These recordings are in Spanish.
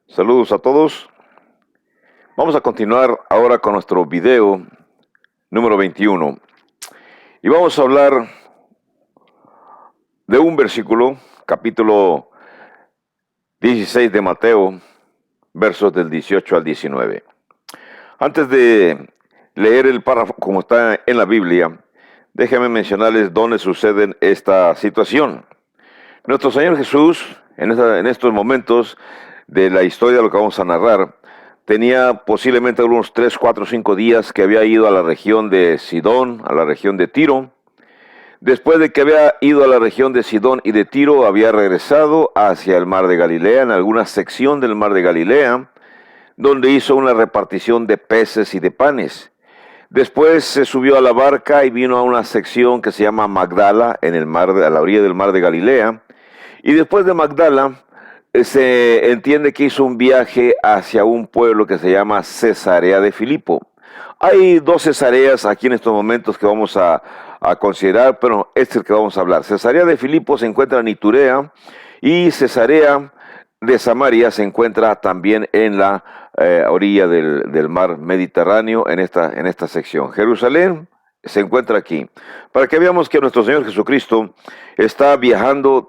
Saludos a todos. Vamos a continuar ahora con nuestro video número 21. Y vamos a hablar de un versículo, capítulo 16 de Mateo, versos del 18 al 19. Antes de leer el párrafo como está en la Biblia, déjenme mencionarles dónde sucede esta situación. Nuestro Señor Jesús, en estos momentos de la historia de lo que vamos a narrar, tenía posiblemente unos 3, 4, 5 días que había ido a la región de Sidón, a la región de Tiro. Después de que había ido a la región de Sidón y de Tiro, había regresado hacia el mar de Galilea, en alguna sección del mar de Galilea, donde hizo una repartición de peces y de panes. Después se subió a la barca y vino a una sección que se llama Magdala, en el mar, a la orilla del mar de Galilea. Y después de Magdala, se entiende que hizo un viaje hacia un pueblo que se llama Cesarea de Filipo. Hay 2 Cesareas aquí en estos momentos que vamos a considerar, pero este es el que vamos a hablar. Cesarea de Filipo se encuentra en Iturea y Cesarea de Samaria se encuentra también en la orilla del mar Mediterráneo, en esta sección. Jerusalén se encuentra aquí. Para que veamos que nuestro Señor Jesucristo está viajando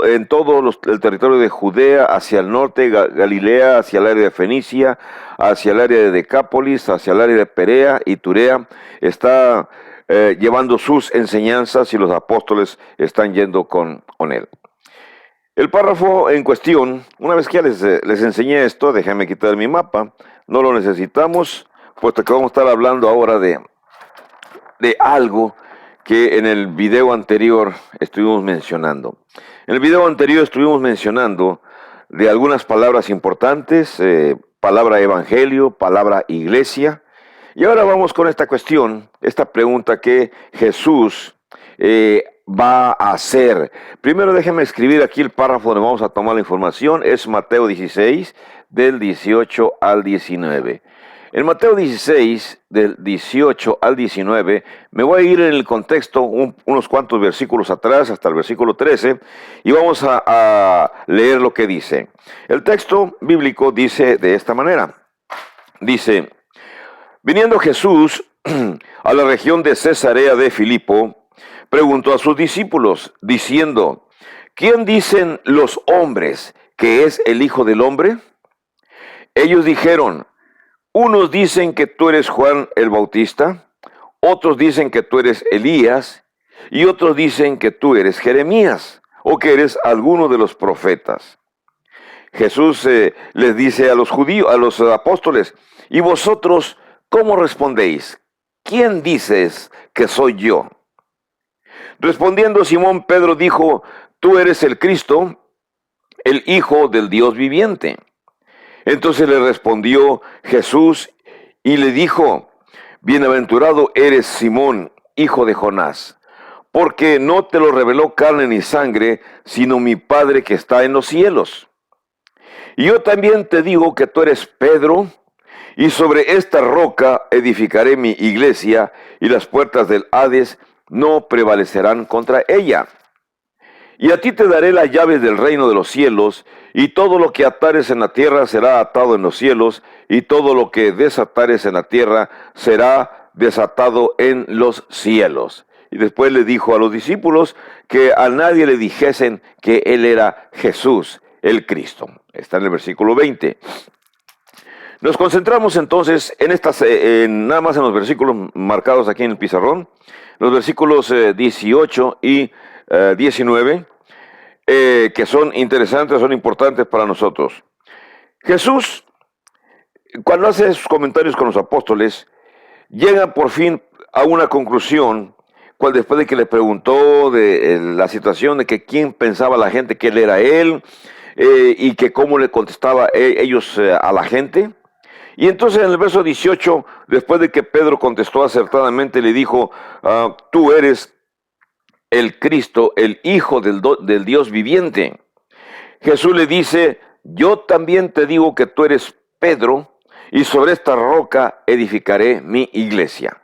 en todo el territorio de Judea, hacia el norte, Galilea, hacia el área de Fenicia, hacia el área de Decápolis, hacia el área de Perea y Turea. Está llevando sus enseñanzas y los apóstoles están yendo con él. El párrafo en cuestión, una vez que ya les enseñé esto, déjenme quitar mi mapa, no lo necesitamos, puesto que vamos a estar hablando ahora de algo que en el video anterior estuvimos mencionando. En el video anterior estuvimos mencionando de algunas palabras importantes, palabra evangelio, palabra iglesia, y ahora vamos con esta cuestión, esta pregunta que Jesús va a hacer. Primero déjenme escribir aquí el párrafo donde vamos a tomar la información, es Mateo 16, del 18 al 19. En Mateo 16, del 18 al 19, me voy a ir en el contexto unos cuantos versículos atrás, hasta el versículo 13, y vamos a leer lo que dice. El texto bíblico dice de esta manera. Dice, viniendo Jesús a la región de Cesarea de Filipo, preguntó a sus discípulos, diciendo, ¿quién dicen los hombres que es el Hijo del Hombre? Ellos dijeron, unos dicen que tú eres Juan el Bautista, otros dicen que tú eres Elías, y otros dicen que tú eres Jeremías, o que eres alguno de los profetas. Jesús les dice a los judíos, a los apóstoles, ¿y vosotros cómo respondéis? ¿Quién dices que soy yo? Respondiendo Simón Pedro dijo, tú eres el Cristo, el Hijo del Dios viviente. Entonces le respondió Jesús y le dijo, bienaventurado eres Simón, hijo de Jonás, porque no te lo reveló carne ni sangre, sino mi Padre que está en los cielos. Y yo también te digo que tú eres Pedro, y sobre esta roca edificaré mi iglesia, y las puertas del Hades no prevalecerán contra ella. Y a ti te daré las llaves del reino de los cielos, y todo lo que atares en la tierra será atado en los cielos, y todo lo que desatares en la tierra será desatado en los cielos. Y después le dijo a los discípulos que a nadie le dijesen que él era Jesús, el Cristo. Está en el versículo 20. Nos concentramos entonces nada más en los versículos marcados aquí en el pizarrón, los versículos 18 y 19, que son interesantes, son importantes para nosotros. Jesús, cuando hace sus comentarios con los apóstoles, llega por fin a una conclusión, después de que le preguntó de la situación de que quién pensaba la gente que él era él, y que cómo le contestaba ellos a la gente. Y entonces en el verso 18, después de que Pedro contestó acertadamente, le dijo, tú eres el Cristo, el Hijo del Dios viviente. Jesús le dice, yo también te digo que tú eres Pedro, y sobre esta roca edificaré mi iglesia.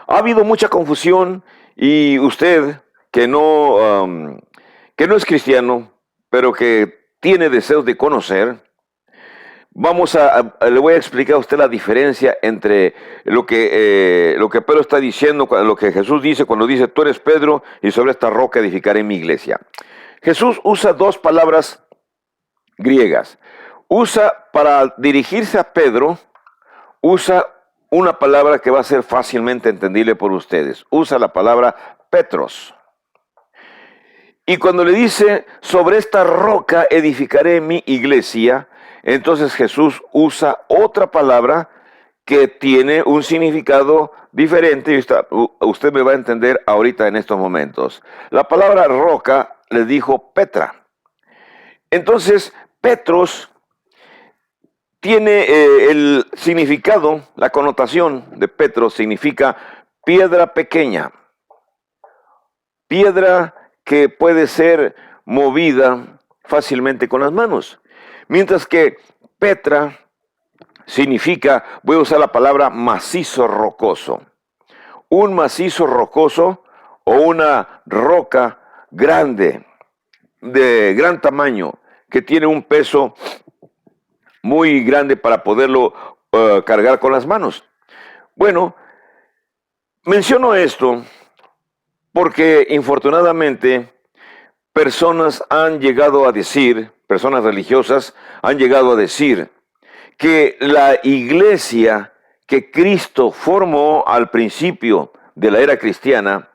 Ha habido mucha confusión y usted que no que no es cristiano, pero que tiene deseos de conocer, le voy a explicar a usted la diferencia entre lo que Pedro está diciendo, lo que Jesús dice cuando dice, tú eres Pedro y sobre esta roca edificaré mi iglesia. Jesús usa dos palabras griegas. Usa para dirigirse a Pedro, usa una palabra que va a ser fácilmente entendible por ustedes. Usa la palabra Petros. Y cuando le dice, sobre esta roca edificaré mi iglesia, entonces Jesús usa otra palabra que tiene un significado diferente y usted me va a entender ahorita en estos momentos. La palabra roca le dijo Petra. Entonces, Petros tiene el significado, la connotación de Petros significa piedra pequeña, piedra que puede ser movida fácilmente con las manos. Mientras que Petra significa, voy a usar la palabra macizo rocoso. Un macizo rocoso o una roca grande, de gran tamaño, que tiene un peso muy grande para poderlo cargar con las manos. Bueno, menciono esto porque infortunadamente personas religiosas han llegado a decir que la iglesia que Cristo formó al principio de la era cristiana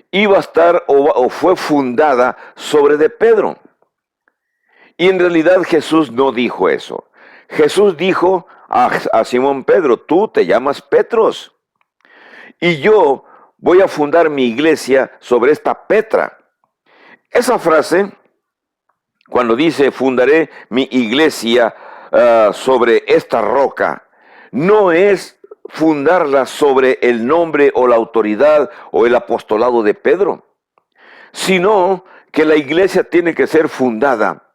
iba a estar o fue fundada sobre de Pedro. Y en realidad Jesús no dijo eso. Jesús dijo a Simón Pedro, tú te llamas Petros y yo voy a fundar mi iglesia sobre esta Petra. Esa frase, cuando dice fundaré mi iglesia sobre esta roca, no es fundarla sobre el nombre o la autoridad o el apostolado de Pedro, sino que la iglesia tiene que ser fundada,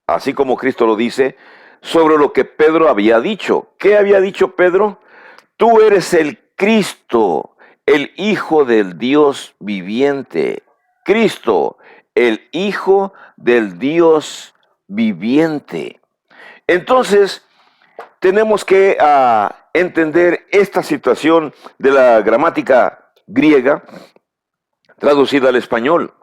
así como Cristo lo dice, sobre lo que Pedro había dicho. ¿Qué había dicho Pedro? Tú eres el Cristo, el Hijo del Dios viviente. Cristo, el Hijo del Dios viviente. Entonces, tenemos que entender esta situación de la gramática griega traducida al español.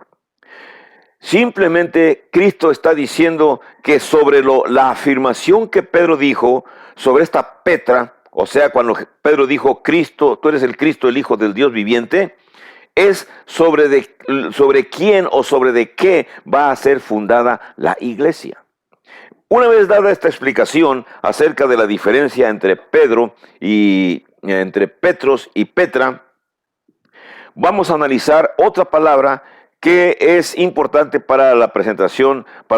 Simplemente Cristo está diciendo que sobre la afirmación que Pedro dijo sobre esta Petra, o sea, cuando Pedro dijo, Cristo, tú eres el Cristo, el Hijo del Dios viviente, es sobre quién o sobre de qué va a ser fundada la iglesia. Una vez dada esta explicación acerca de la diferencia entre Petros y Petra, vamos a analizar otra palabra que es importante para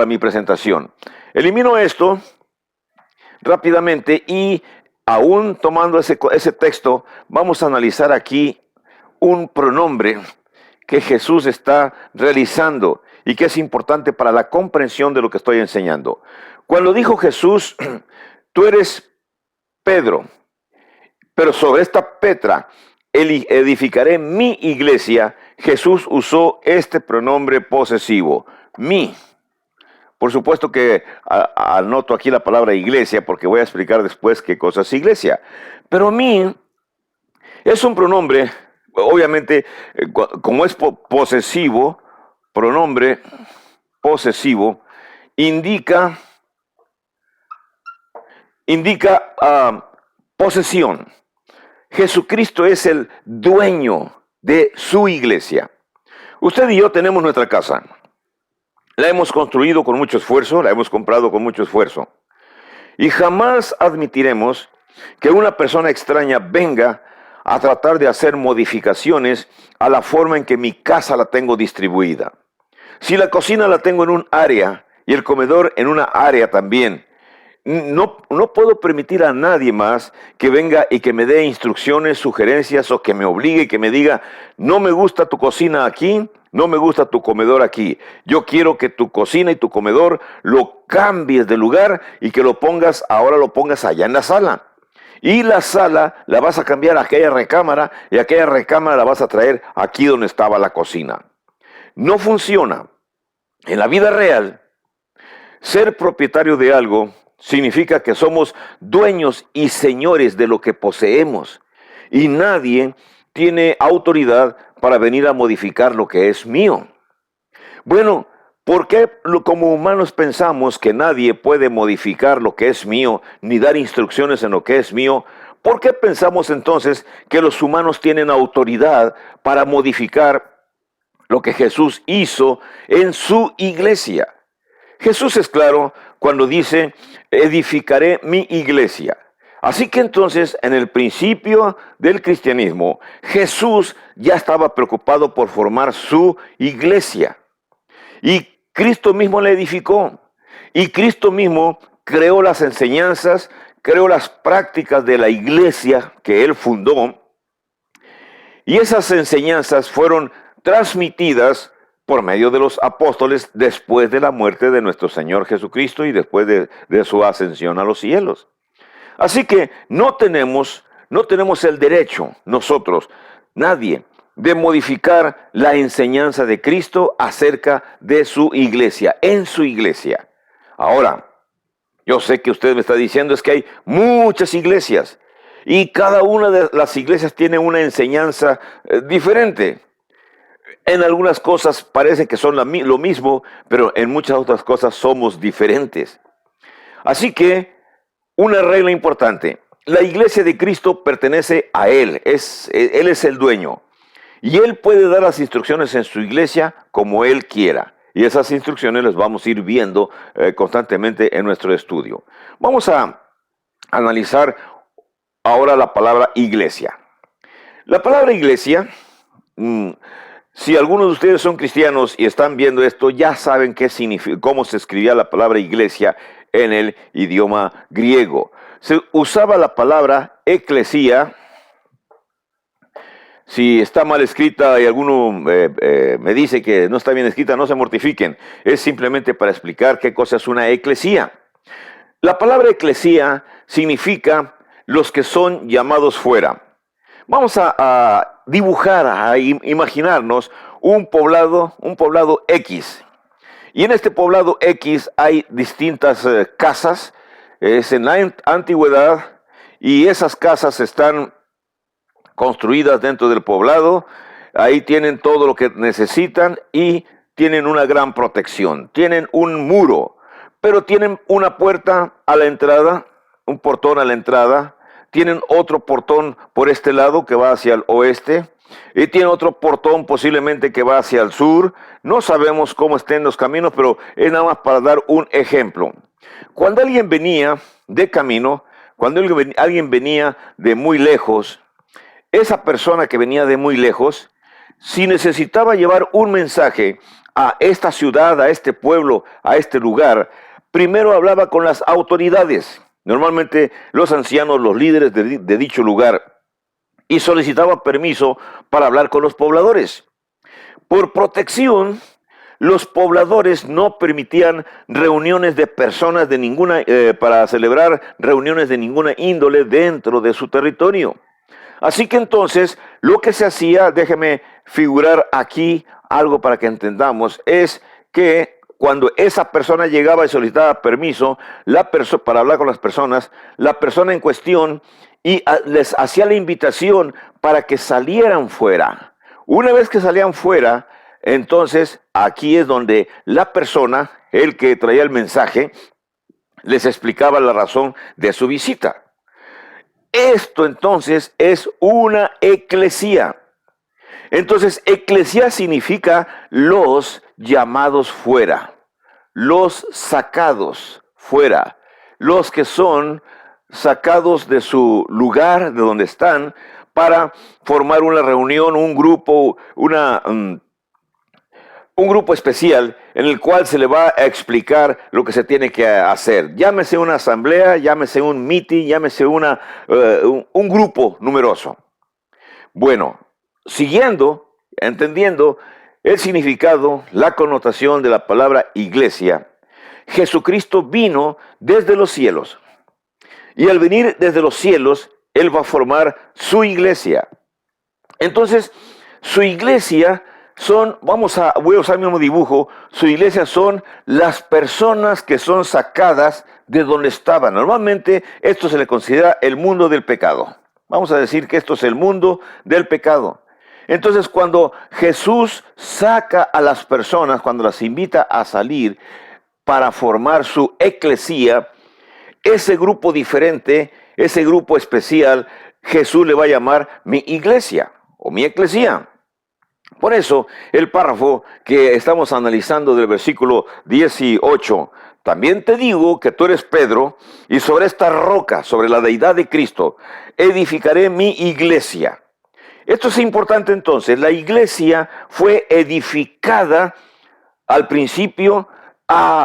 mi presentación. Elimino esto rápidamente y aún tomando ese texto, vamos a analizar aquí un pronombre que Jesús está realizando y que es importante para la comprensión de lo que estoy enseñando. Cuando dijo Jesús, tú eres Pedro, pero sobre esta Petra edificaré mi iglesia, Jesús usó este pronombre posesivo, mi. Por supuesto que anoto aquí la palabra iglesia porque voy a explicar después qué cosa es iglesia. Pero mi es un pronombre, obviamente, como es posesivo, pronombre posesivo, indica posesión. Jesucristo es el dueño de su iglesia. Usted y yo tenemos nuestra casa. La hemos construido con mucho esfuerzo, la hemos comprado con mucho esfuerzo. Y jamás admitiremos que una persona extraña venga a tratar de hacer modificaciones a la forma en que mi casa la tengo distribuida. Si la cocina la tengo en un área y el comedor en una área también, no puedo permitir a nadie más que venga y que me dé instrucciones, sugerencias o que me obligue y que me diga, no me gusta tu cocina aquí, no me gusta tu comedor aquí. Yo quiero que tu cocina y tu comedor lo cambies de lugar y que ahora lo pongas allá en la sala. Y la sala la vas a cambiar a aquella recámara y aquella recámara la vas a traer aquí donde estaba la cocina. No funciona. En la vida real, ser propietario de algo significa que somos dueños y señores de lo que poseemos y nadie tiene autoridad para venir a modificar lo que es mío. Bueno, ¿por qué como humanos pensamos que nadie puede modificar lo que es mío ni dar instrucciones en lo que es mío? ¿Por qué pensamos entonces que los humanos tienen autoridad para modificar lo que Jesús hizo en su iglesia? Jesús es claro cuando dice, edificaré mi iglesia. Así que entonces, en el principio del cristianismo, Jesús ya estaba preocupado por formar su iglesia. Y Cristo mismo la edificó. Y Cristo mismo creó las enseñanzas, creó las prácticas de la iglesia que Él fundó. Y esas enseñanzas fueron transmitidas por medio de los apóstoles después de la muerte de nuestro Señor Jesucristo y después de su ascensión a los cielos. Así que no tenemos el derecho, nosotros, nadie, de modificar la enseñanza de Cristo acerca de su iglesia, en su iglesia. Ahora, yo sé que usted me está diciendo es que hay muchas iglesias y cada una de las iglesias tiene una enseñanza diferente. En algunas cosas parece que son lo mismo, pero en muchas otras cosas somos diferentes. Así que, una regla importante, la iglesia de Cristo pertenece a Él, Él es el dueño. Y Él puede dar las instrucciones en su iglesia como Él quiera. Y esas instrucciones las vamos a ir viendo constantemente en nuestro estudio. Vamos a analizar ahora la palabra iglesia. La palabra iglesia, si algunos de ustedes son cristianos y están viendo esto, ya saben qué significa, cómo se escribía la palabra iglesia en el idioma griego. Se usaba la palabra eclesía. Si está mal escrita y alguno me dice que no está bien escrita, no se mortifiquen. Es simplemente para explicar qué cosa es una eclesía. La palabra eclesía significa los que son llamados fuera. Vamos a dibujar, a imaginarnos un poblado X. Y en este poblado X hay distintas casas. Es en la antigüedad y esas casas están construidas dentro del poblado. Ahí tienen todo lo que necesitan y tienen una gran protección. Tienen un muro, pero tienen una puerta a la entrada, un portón a la entrada. Tienen otro portón por este lado que va hacia el oeste. Y tiene otro portón posiblemente que va hacia el sur. No sabemos cómo estén los caminos, pero es nada más para dar un ejemplo. Cuando alguien venía de camino, cuando alguien venía de muy lejos, esa persona que venía de muy lejos, si necesitaba llevar un mensaje a esta ciudad, a este pueblo, a este lugar, primero hablaba con las autoridades, normalmente los ancianos, los líderes de dicho lugar, y solicitaba permiso para hablar con los pobladores. Por protección, los pobladores no permitían reuniones de personas de ninguna, para celebrar reuniones de ninguna índole dentro de su territorio. Así que entonces, lo que se hacía, déjeme figurar aquí algo para que entendamos, es que cuando esa persona llegaba y solicitaba permiso para hablar con las personas, la persona en cuestión les hacía la invitación para que salieran fuera. Una vez que salían fuera, entonces aquí es donde la persona, el que traía el mensaje, les explicaba la razón de su visita. Esto entonces es una eclesía. Entonces, eclesía significa los llamados fuera, los sacados fuera, los que son sacados de su lugar, de donde están, para formar una reunión, un grupo, un grupo especial en el cual se le va a explicar lo que se tiene que hacer. Llámese una asamblea, llámese un meeting, llámese un grupo numeroso. Bueno, entendiendo el significado, la connotación de la palabra iglesia, Jesucristo vino desde los cielos. Y al venir desde los cielos, Él va a formar su iglesia. Entonces, su iglesia voy a usar el mismo dibujo, su iglesia son las personas que son sacadas de donde estaban. Normalmente esto se le considera el mundo del pecado. Vamos a decir que esto es el mundo del pecado. Entonces, cuando Jesús saca a las personas, cuando las invita a salir para formar su eclesía, ese grupo diferente, ese grupo especial, Jesús le va a llamar mi iglesia o mi eclesía. Por eso, el párrafo que estamos analizando del versículo 18, también te digo que tú eres Pedro, y sobre esta roca, sobre la deidad de Cristo, edificaré mi iglesia. Esto es importante entonces. La iglesia fue edificada al principio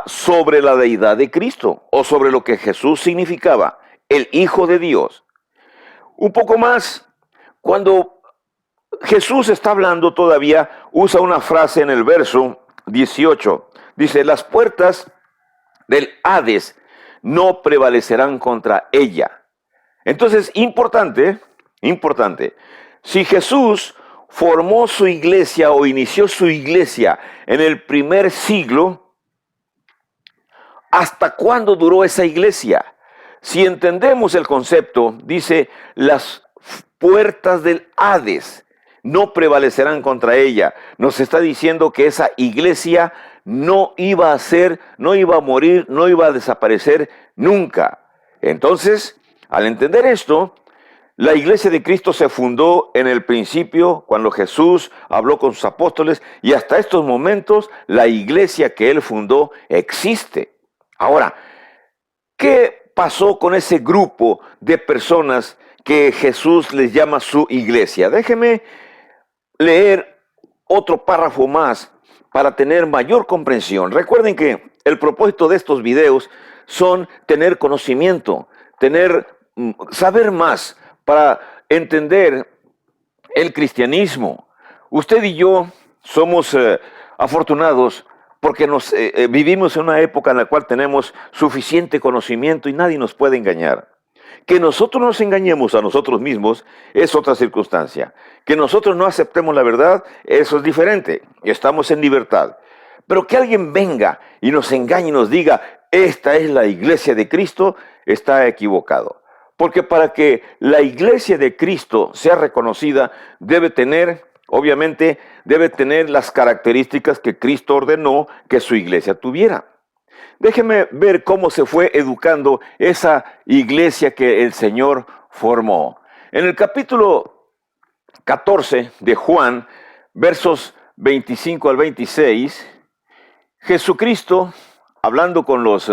sobre la deidad de Cristo, o sobre lo que Jesús significaba, el Hijo de Dios. Un poco más, cuando Jesús está hablando todavía, usa una frase en el verso 18. Dice, las puertas del Hades no prevalecerán contra ella. Entonces, importante, si Jesús formó su iglesia o inició su iglesia en el primer siglo, ¿hasta cuándo duró esa iglesia? Si entendemos el concepto, dice, las puertas del Hades no prevalecerán contra ella. Nos está diciendo que esa iglesia no iba a morir, no iba a desaparecer nunca. Entonces, al entender esto, la iglesia de Cristo se fundó en el principio cuando Jesús habló con sus apóstoles, y hasta estos momentos la iglesia que él fundó existe. Ahora, ¿qué pasó con ese grupo de personas que Jesús les llama su iglesia? Déjeme leer otro párrafo más para tener mayor comprensión. Recuerden que el propósito de estos videos son tener conocimiento, saber más para entender el cristianismo. Usted y yo somos afortunados porque vivimos en una época en la cual tenemos suficiente conocimiento y nadie nos puede engañar. Que nosotros nos engañemos a nosotros mismos es otra circunstancia. Que nosotros no aceptemos la verdad, eso es diferente. Estamos en libertad. Pero que alguien venga y nos engañe y nos diga, esta es la iglesia de Cristo, está equivocado. Porque para que la iglesia de Cristo sea reconocida, obviamente, debe tener las características que Cristo ordenó que su iglesia tuviera. Déjeme ver cómo se fue educando esa iglesia que el Señor formó. En el capítulo 14 de Juan, versos 25 al 26, Jesucristo, hablando con los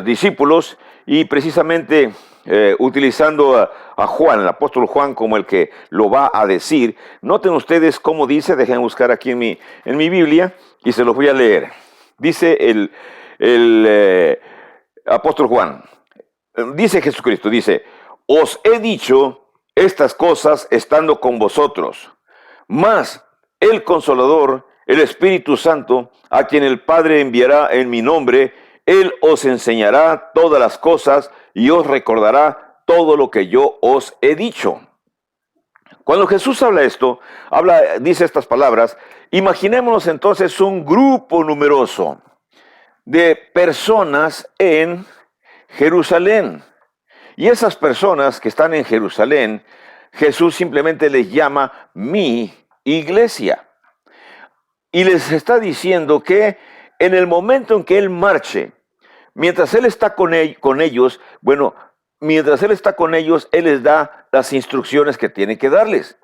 discípulos y precisamente utilizando a Juan, el apóstol Juan, como el que lo va a decir. Noten ustedes cómo dice, dejen buscar aquí en mi Biblia y se los voy a leer. Dice el apóstol Juan, dice Jesucristo, dice, os he dicho estas cosas estando con vosotros, mas el Consolador, el Espíritu Santo, a quien el Padre enviará en mi nombre, Él os enseñará todas las cosas y os recordará todo lo que yo os he dicho. Cuando Jesús dice estas palabras, imaginémonos entonces un grupo numeroso de personas en Jerusalén. Y esas personas que están en Jerusalén, Jesús simplemente les llama mi iglesia. Y les está diciendo que en el momento en que Él marche, mientras Él está con ellos, Él les da las instrucciones que tiene que darles.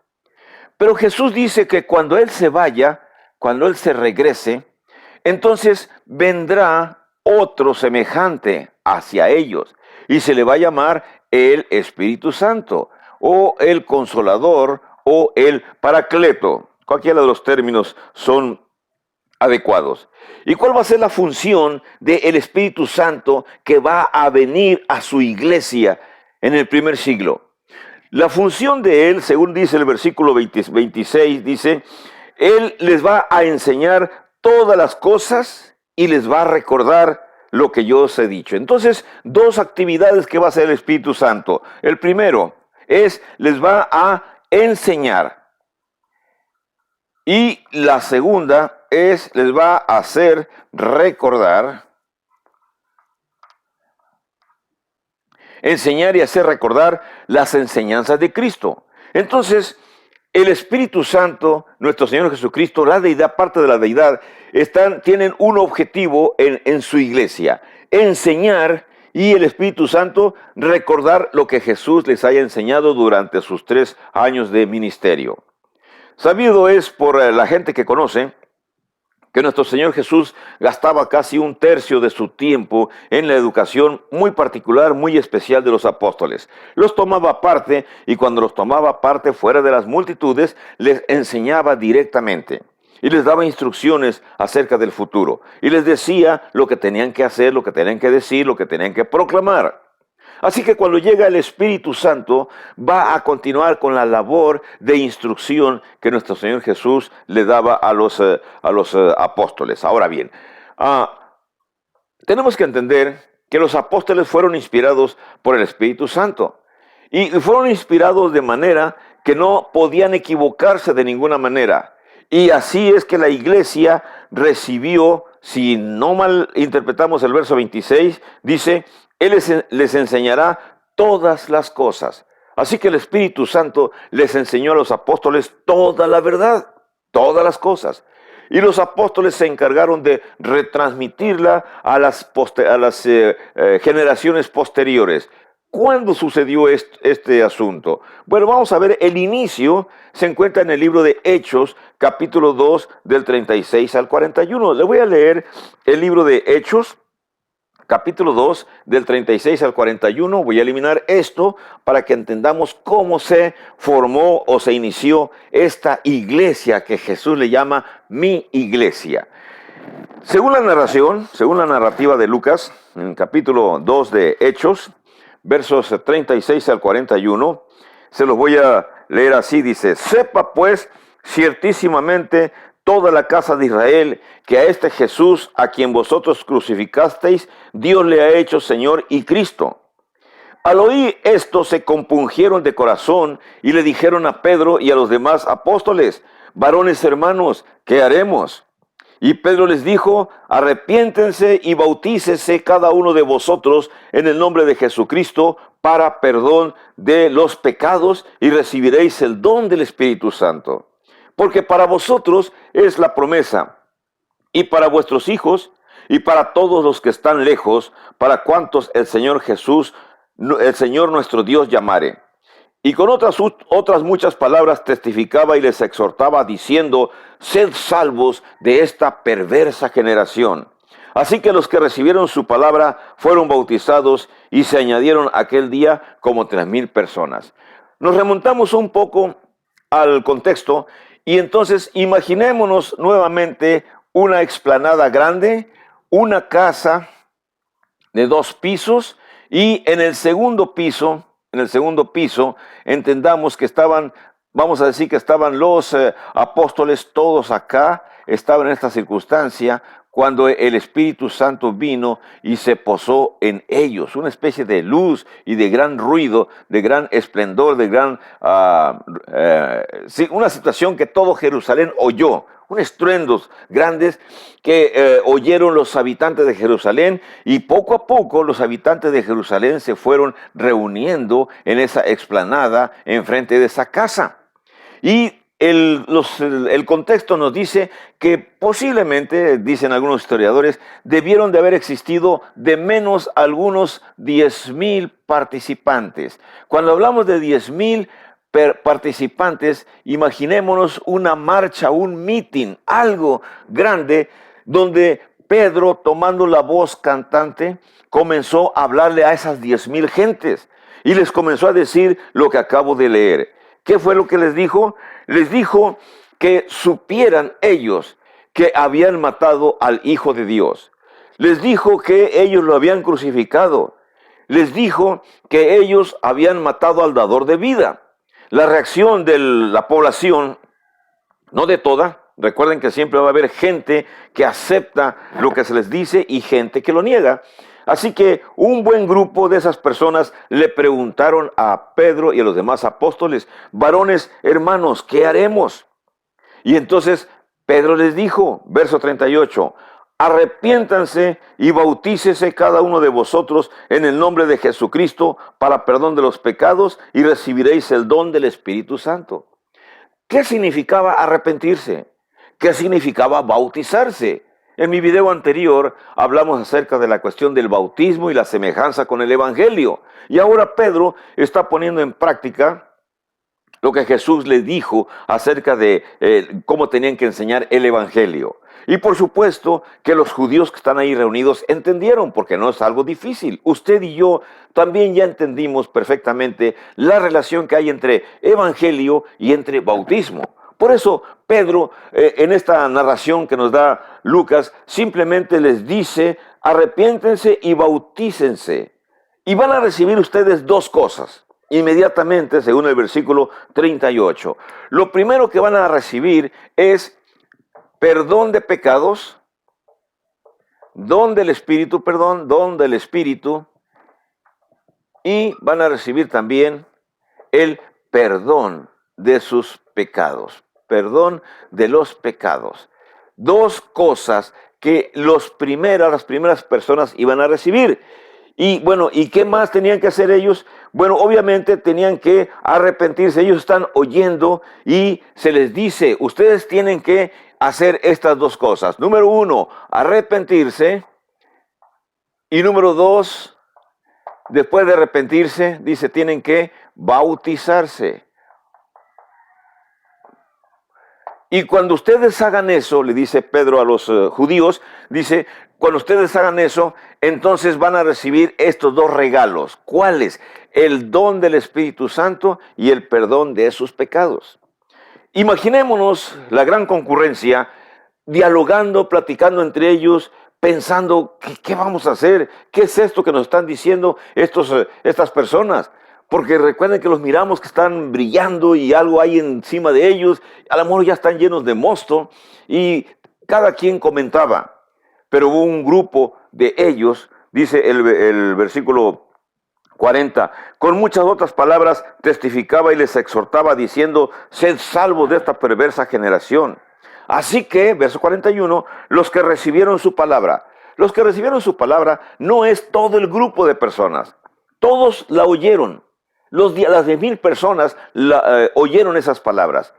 Pero Jesús dice que cuando Él se vaya, cuando Él se regrese, entonces vendrá otro semejante hacia ellos y se le va a llamar el Espíritu Santo o el Consolador o el Paracleto. Cualquiera de los términos son adecuados. ¿Y cuál va a ser la función del Espíritu Santo que va a venir a su iglesia en el primer siglo? La función de Él, según dice el versículo 26, dice, Él les va a enseñar todas las cosas y les va a recordar lo que yo os he dicho. Entonces, dos actividades que va a hacer el Espíritu Santo. El primero les va a enseñar. Y la segunda les va a hacer recordar, enseñar y hacer recordar las enseñanzas de Cristo. Entonces, el Espíritu Santo, nuestro Señor Jesucristo, la deidad, parte de la deidad, tienen un objetivo en su iglesia: enseñar, y el Espíritu Santo recordar lo que Jesús les haya enseñado durante sus 3 años de ministerio. Sabido es por la gente que conoce que nuestro Señor Jesús gastaba casi 1/3 de su tiempo en la educación muy particular, muy especial de los apóstoles. Los tomaba aparte, y cuando los tomaba aparte fuera de las multitudes, les enseñaba directamente y les daba instrucciones acerca del futuro, y les decía lo que tenían que hacer, lo que tenían que decir, lo que tenían que proclamar. Así que cuando llega el Espíritu Santo, va a continuar con la labor de instrucción que nuestro Señor Jesús le daba a los apóstoles. Ahora bien, tenemos que entender que los apóstoles fueron inspirados por el Espíritu Santo. Y fueron inspirados de manera que no podían equivocarse de ninguna manera. Y así es que la iglesia recibió, si no mal interpretamos el verso 26, dice: Él les enseñará todas las cosas. Así que el Espíritu Santo les enseñó a los apóstoles toda la verdad, todas las cosas. Y los apóstoles se encargaron de retransmitirla a las generaciones posteriores. ¿Cuándo sucedió este asunto? Bueno, vamos a ver, el inicio se encuentra en el libro de Hechos, capítulo 2, del 36 al 41. Le voy a leer el libro de Hechos, capítulo 2, del 36 al 41. Voy a eliminar esto para que entendamos cómo se formó o se inició esta iglesia que Jesús le llama mi iglesia. Según la narración, según la narrativa de Lucas, en el capítulo 2 de Hechos, versos 36 al 41, se los voy a leer así. Dice: sepa pues ciertísimamente toda la casa de Israel que a este Jesús, a quien vosotros crucificasteis, Dios le ha hecho Señor y Cristo. Al oír esto se compungieron de corazón y le dijeron a Pedro y a los demás apóstoles: varones hermanos, ¿qué haremos? Y Pedro les dijo: arrepiéntense y bautícese cada uno de vosotros en el nombre de Jesucristo para perdón de los pecados, y recibiréis el don del Espíritu Santo. Porque para vosotros es la promesa, y para vuestros hijos, y para todos los que están lejos, para cuantos el Señor Jesús, el Señor nuestro Dios llamare. Y con otras muchas palabras testificaba y les exhortaba, diciendo: sed salvos de esta perversa generación. Así que los que recibieron su palabra fueron bautizados, y se añadieron aquel día como 3,000 personas. Nos remontamos un poco al contexto, y entonces imaginémonos nuevamente una explanada grande, una casa de 2 pisos, y en el segundo piso, entendamos que vamos a decir que estaban los apóstoles todos acá, estaban en esta circunstancia, cuando el Espíritu Santo vino y se posó en ellos, una especie de luz y de gran ruido, de gran esplendor, de gran, una situación que todo Jerusalén oyó, un estruendos grandes que oyeron los habitantes de Jerusalén, y poco a poco los habitantes de Jerusalén se fueron reuniendo en esa explanada enfrente de esa casa. Y el contexto nos dice que posiblemente, dicen algunos historiadores, debieron de haber existido de menos algunos 10,000 participantes. Cuando hablamos de 10,000 participantes, imaginémonos una marcha, un meeting, algo grande, donde Pedro, tomando la voz cantante, comenzó a hablarle a esas 10,000 gentes y les comenzó a decir lo que acabo de leer. ¿Qué fue lo que les dijo? Les dijo que supieran ellos que habían matado al Hijo de Dios. Les dijo que ellos lo habían crucificado. Les dijo que ellos habían matado al dador de vida. La reacción de la población, no de toda, recuerden que siempre va a haber gente que acepta lo que se les dice y gente que lo niega. Así que un buen grupo de esas personas le preguntaron a Pedro y a los demás apóstoles: varones hermanos, ¿qué haremos? Y entonces Pedro les dijo, verso 38, arrepiéntanse y bautícese cada uno de vosotros en el nombre de Jesucristo para perdón de los pecados y recibiréis el don del Espíritu Santo. ¿Qué significaba arrepentirse? ¿Qué significaba bautizarse? En mi video anterior hablamos acerca de la cuestión del bautismo y la semejanza con el Evangelio. Y ahora Pedro está poniendo en práctica lo que Jesús le dijo acerca de cómo tenían que enseñar el Evangelio. Y por supuesto que los judíos que están ahí reunidos entendieron, porque no es algo difícil. Usted y yo también ya entendimos perfectamente la relación que hay entre Evangelio y entre bautismo. Por eso Pedro, en esta narración que nos da Lucas, simplemente les dice, arrepiéntense y bautícense. Y van a recibir ustedes dos cosas. Inmediatamente, según el versículo 38. Lo primero que van a recibir es perdón de pecados, don del Espíritu, y van a recibir también el perdón de sus pecados. Perdón de los pecados. Dos cosas que las primeras personas iban a recibir. Y bueno, ¿y qué más tenían que hacer ellos? Bueno, obviamente tenían que arrepentirse. Ellos están oyendo y se les dice, ustedes tienen que hacer estas dos cosas. Número uno, arrepentirse. Y número dos, después de arrepentirse, dice, tienen que bautizarse. Y cuando ustedes hagan eso, le dice Pedro a los judíos, dice, cuando ustedes hagan eso, entonces van a recibir estos dos regalos. ¿Cuáles? El don del Espíritu Santo y el perdón de sus pecados. Imaginémonos la gran concurrencia, dialogando, platicando entre ellos, pensando, ¿qué vamos a hacer? ¿Qué es esto que nos están diciendo estas personas? Porque recuerden que los miramos que están brillando y algo hay encima de ellos, a lo mejor ya están llenos de mosto, y cada quien comentaba. Pero hubo un grupo de ellos, dice el versículo 40, con muchas otras palabras testificaba y les exhortaba diciendo, sed salvos de esta perversa generación. Así que, verso 41, los que recibieron su palabra no es todo el grupo de personas, todos la oyeron. Las 10,000 personas oyeron esas palabras.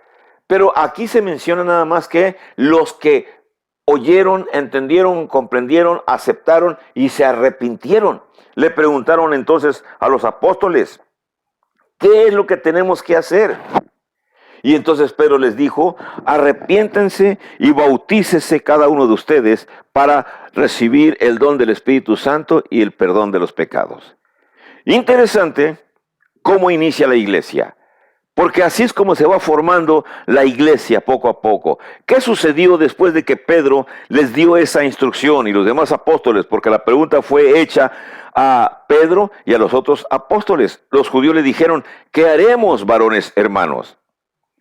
Pero aquí se menciona nada más que los que oyeron, entendieron, comprendieron, aceptaron y se arrepintieron. Le preguntaron entonces a los apóstoles, ¿qué es lo que tenemos que hacer? Y entonces Pedro les dijo, arrepiéntense y bautícese cada uno de ustedes para recibir el don del Espíritu Santo y el perdón de los pecados. Interesante cómo inicia la iglesia, porque así es como se va formando la iglesia poco a poco. ¿Qué sucedió después de que Pedro les dio esa instrucción y los demás apóstoles? Porque la pregunta fue hecha a Pedro y a los otros apóstoles. Los judíos le dijeron, ¿qué haremos, varones hermanos?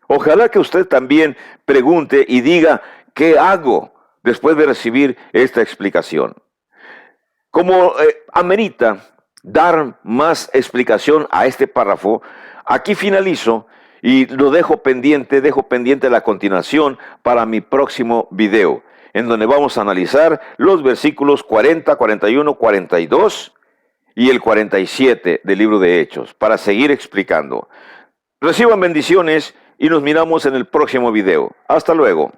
Ojalá que usted también pregunte y diga, ¿qué hago después de recibir esta explicación? Como amerita dar más explicación a este párrafo, aquí finalizo y lo dejo pendiente la continuación para mi próximo video, en donde vamos a analizar los versículos 40, 41, 42 y el 47 del libro de Hechos, para seguir explicando. Reciban bendiciones y nos miramos en el próximo video. Hasta luego.